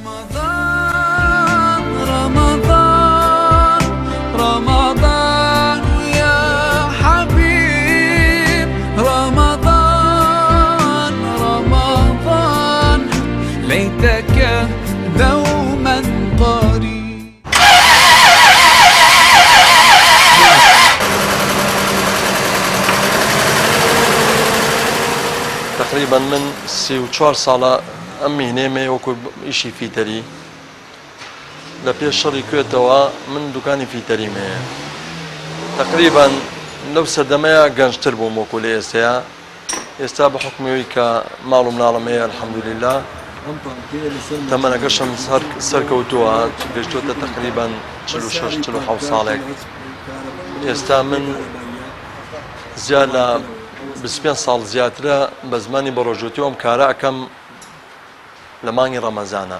رمضان رمضان رمضان يا حبيب رمضان رمضان ليتك دوما قريب. تقريبا من 34 ساڵە ئەم میهنەیەمێ وەکو ئیشی فیتەری لە پێش شەڕی کوێتەوە من دوکانی فیتەریمەیە تقریبا لەو سەردەمەیە گەنجتر بووم وەکو لە ئێستا بە حکمەوەی کە ماڵ و مناڵەمەیە الحەمدوللیلا تەمەنەکەشم سەرکەوتووە گەشتووەتە تقریبا 46-47 ساڵێک. ئێستا من زیاد لە 25 ساڵ زیاترە بە زمانی بەڕۆژوتیەوەم کارە ئەەکەم لە مانگی ڕەمەزانە.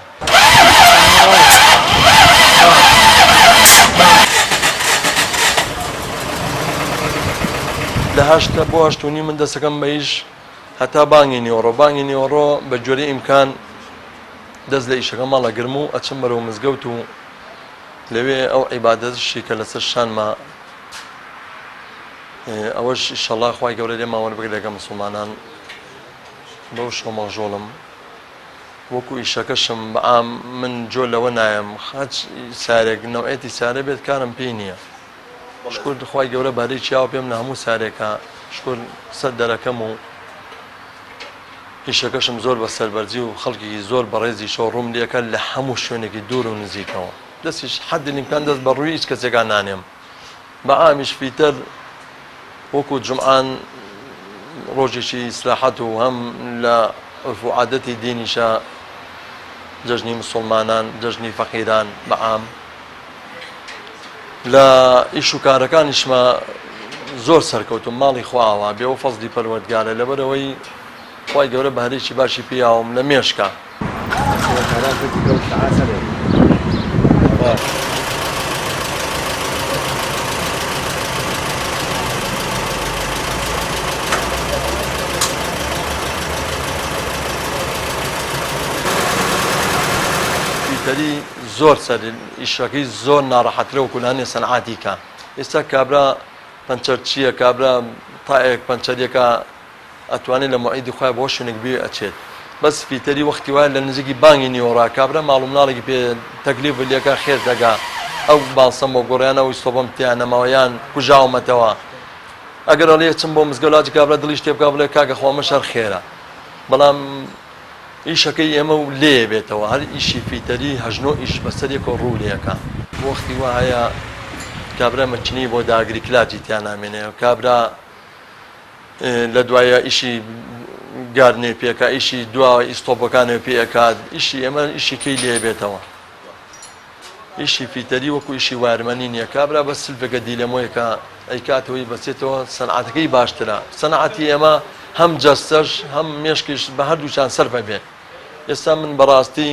لە 8 بۆ 8 من دەستەکەم بە ئیش هەتا بانگی نیوەڕۆ بە جۆرەی ئیمکان دەست لە ئیشەکە ماڵە گرم و ئەچم بەرەو مزگەوت و لەوێ ئەو عیبادەتشی کە لەسەر شانمە ئەوەش ئینشەڵڵا خوای گەورە لێ ماوەڕ بگرێت لەگەڵ مسڵمانان بەو شۆمەژۆڵم وەکو ئیشەکەشم بەعام من جۆ لەوە نایم خاچ سارێک نەوعێتی سارە بێت کارم پێی نییە. شکر خوای گەورە بارەی چیاوە پێم لە هەموو سارێکە شکر سەر دەرەکەم و ئیشەکەشم زۆر بە سەربەرزی و خەڵکی زۆر بەڕێزی شەو ڕووم لێکە لە هەموو شوێنێکی دوور و نزیکەوە دەستیش حەدی نیمکان دەست بە ڕووی هیچ کەسێکان نانێم. بەعامیش فیتەر وەکو جمعان ڕۆژێکی ئیسلاحەت و هەم لە عرف و عادەتی دینیشە جەژنی مسڵمانان جەژنی فەقیران بەعام لە ئیش و کارەکانیشمە زۆر سەرکەوتم ماڵی خواوە بێەوە فەزلی پەروەردگارە لەبەرەوەی خوای گەورە بەهرێکی باشی پێیاوم لە مێشکە. فیتەری زۆر سەر ئیشەکەی زۆر ناڕەحەترە و کولانێ سەنعاتی کە ئێستا کابرا پەنچەر چییە کابرا تایەک پەنچەریەکە ئەتوانێت لە موعیدی خوای بۆ شوێنێک بێ ئەچێت بەس فیتەری وەختی وایە لە نزیکی بانگی نیوەڕا کابرا ماڵ و مناڵێکی پێ تەکلیف لێکە خێر دەگا ئەو باڵسەم بۆ گۆڕیانەوەی سۆبەم تیان نەماوەیان کوژاومەتەوە ئەگەر ئەڵێ چم بۆ مزگەوت کابرا دڵیش تێ بکا بڵێ کاکە خوا مەشەر خێرە بەڵام ئیشەکەی ئێمە و لێ بێتەوە هەر ئیشی فیتەری هەژنۆ ئیش بەسەرێک و ڕوو لێەکە وەختی وایە کابرا مەچنی بۆ داگری کلاجی تیان نامێنێ کابرا لە دوایە ئیشی گاردنێ پێکە ئیشی دواوە ئیستۆپەکانێ پێکات ئیشی ئێمە ئیشیکەی لێ بێتەوە. ئیشی فیتەری وەکو ئیشی وارمەنی نییە کابرا بە سلفەکە دیلەمۆیەکە ئەیکاتەوەی بەچێتەوە سەنعاتەکەی باشترە. سەنعاتی ئێمە هەم جەستەش هەم مێشکیش بە هەردووچان سەرفە بێ. ئێستا من بەڕاستی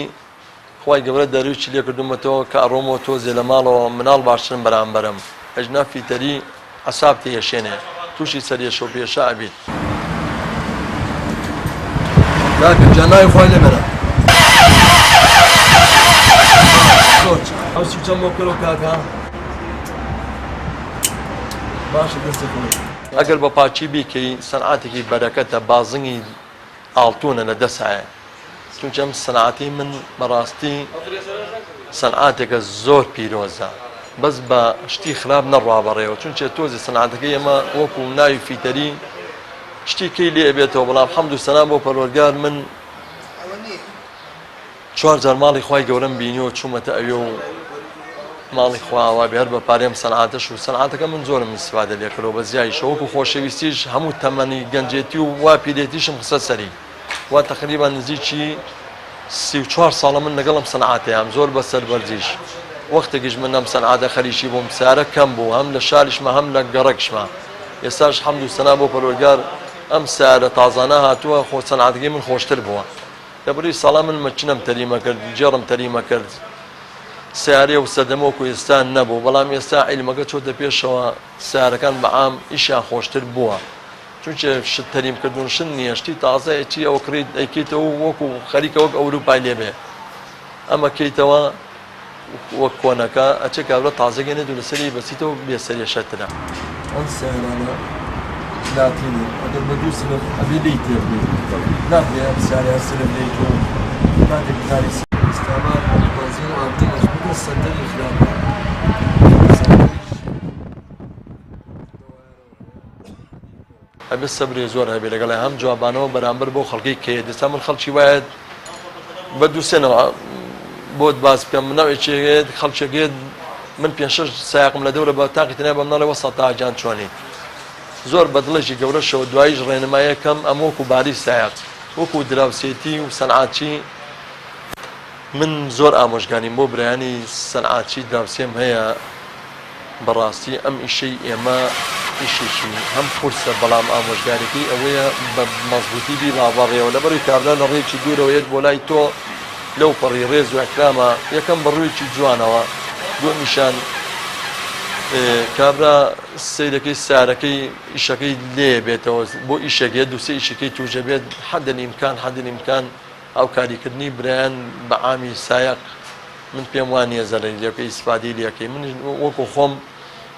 خوای گەورە دەرویکی لێ کردومەتەوە کە ئەڕۆمەوە تۆزێ لە ماڵەوە مناڵ باشترم بەرامبەرم ئەژنا فیتەری عەساب تێشێنێ تووشی سەرێشە و پێشە ئەبیت. کاکە جانای خوای لێ بەرە ئەو سوچەم بۆ کەرەوە کاکە باشە دەستێک ئەگەر بە پاچی بیکەی سەنعاتێکی بەرەکەتە بازنگی ئاڵتوونە لە دەسایە چونکە ئەم سەنعاتی من بەڕاستی سەنعاتێکە زۆر پیرۆزە بەس بە شتی خراپ نەڕوا بەڕێوە چونکە تۆزی سەنعاتەکەی ئێمە وەکو ناوی فیتەری شتێکی لێ بێتەوە بەڵام حەمد و سەنا بۆ پەروەردگار من 4 جار ماڵی خوای گەورەم بینیەوە چوومەتە ئەوێ و ماڵی خواوە بێ هەر بە پارەم سەنعاتەش و سەنعاتەکە من زۆرم استیفادە لێ کردەوە بە زیاییشە وەکو خۆشەویستیش هەموو تەمەنی گەنجێتی و وا پیرێتیشم خسە سەری وا تقریبا نزیکی 34 ساڵە من لەگەڵم سەنعاتەیەم زۆر بە سەربەرزیش وەختێکیش من ئەم سەنعاتە خەریکی بووم سارە کەم بوو هەم لە شاریشمە هەم لە گەڕەکشمە ئێستاش حەمد و سەنا بۆ پەروەردگار ئەم سارە تازانە هاتووە خۆ سەنعاتەکەی من خۆشتر بووە لەبەری ساڵا من مەچنەم تەریمە کرد جێڕم تەریمە کرد سیارێ و سەردەمەوەکو ئێستا نەبوو بەڵام ئێستا عیلمەکە چۆتە پێشەوە سیارەکان بەعام ئیشیان خۆشتر بووە چونکە شت تەریمکردن شت نییە شتی تازەیەکی ئەو کڕیت ئەیکیتەوە وەکو خەریکە وەک ئەوروپای لێبێ ئەمە کەیتەوە وەک کۆنەکە ئەچێ کابرا تازەگەێنێت و لەسەری بەسیتەوە بێسەریەشەترە ئەم سیارانە ناتێنێ ئەگەر بە دوو سبب ئەبێ لی تێبێ نابێ ئەم سیارە سرم لێتەوە نادێ بتاری ئێستامان بەنزین ئامتێنەش بکە سەندەری خراپە ئەبێ سەبرێ زۆر هەبێ لەگەڵای هەم جوابانەوە بەرامبەر بۆ خەڵکی کێ دەستا من خەڵکی وایە بە دووسێنەوە بۆت باس بکەم ناوێکێت خەڵکێت من 5-6 سایقم لە دەورە بە تاقیتنە بەم ناڵەوە سەتاجان چۆنی زۆر بەدڵێکی گەورەشەوە دواییش ڕێنمایەکەم ئەم وەکو باری سایق وەکو دراوسێتی و سەنعاتی من زۆر ئامۆژگانیم بۆ برایانی سەنعاتی دراوسێم هەیە بەڕاستی ئەم ئیشەی ئێمە ئیشێکی هەم قورسە بەڵام ئامۆژگارێکی ئەوەیە بە مەزبوطی بی لاڤەڕێەوە لەبەروی کابرا لە ڕێکی دوورەوەیەت بۆ لای تۆ لەو پەڕی ڕێز و ئەکرامە یەکەم بەڕوویکی جوانەوە دومیشان کابرا سیرەکەی سارەکەی ئیشەکەی لێ بێتەوە بۆ ئیشەکەی دووسێ ئیشەکەی توژە بێت حەدەن ئیمکان ئەو کاریکردنی برایان بە عامی سایق من پێم وانە زەرەریەکەی ئیسپادی لەکەی من وەکو خۆم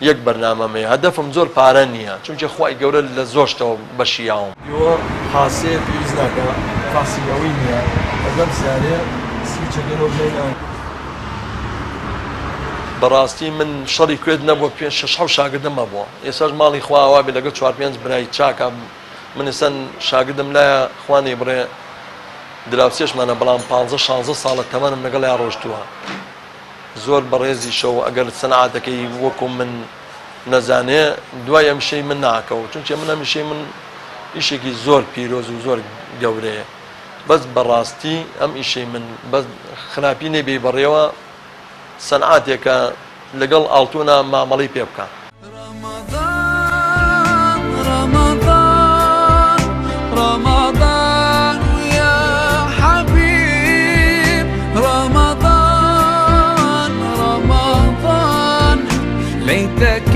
یەک بەرنامەمەیە هەدەفم زۆر پارە نییە چونکە خوای گەورە لە زۆشتەوە بەشیاوم یوە حاسێ پێویست ناکە فاسی ئەوەی نییە ئەگەم سیارەیە سویچەکەەوە بێنان بەڕاستی من شەڕی کوێت نەبووە 5-6 شاگردم مەبووە ئێساش ماڵی خواوا بێ لەگە 4-5 برای چاکە من ئێسەن شاگردم لایە خوانی بڕێ دراوسێشمانە بەڵام 15-16 ساڵە تەمەنم لەگەڵ یا ڕۆشتووە زۆر بەڕێزی شەو ئەگەر سەنعاتەکەی وەکو من نەزانێ دوای ئەمشەی من ناکەوت چونکە من ئەمشەی من ئیشێکی زۆر پیرۆز و زۆر گەورەیە بەس بەڕاستی ئەم ئیشەی من بەس خراپی نەبێ بەڕێوە سەنعاتێکە لەگەڵ ئاڵتوونە مامەڵی پێ بکە رمضان يا حبيب رمضان ليتك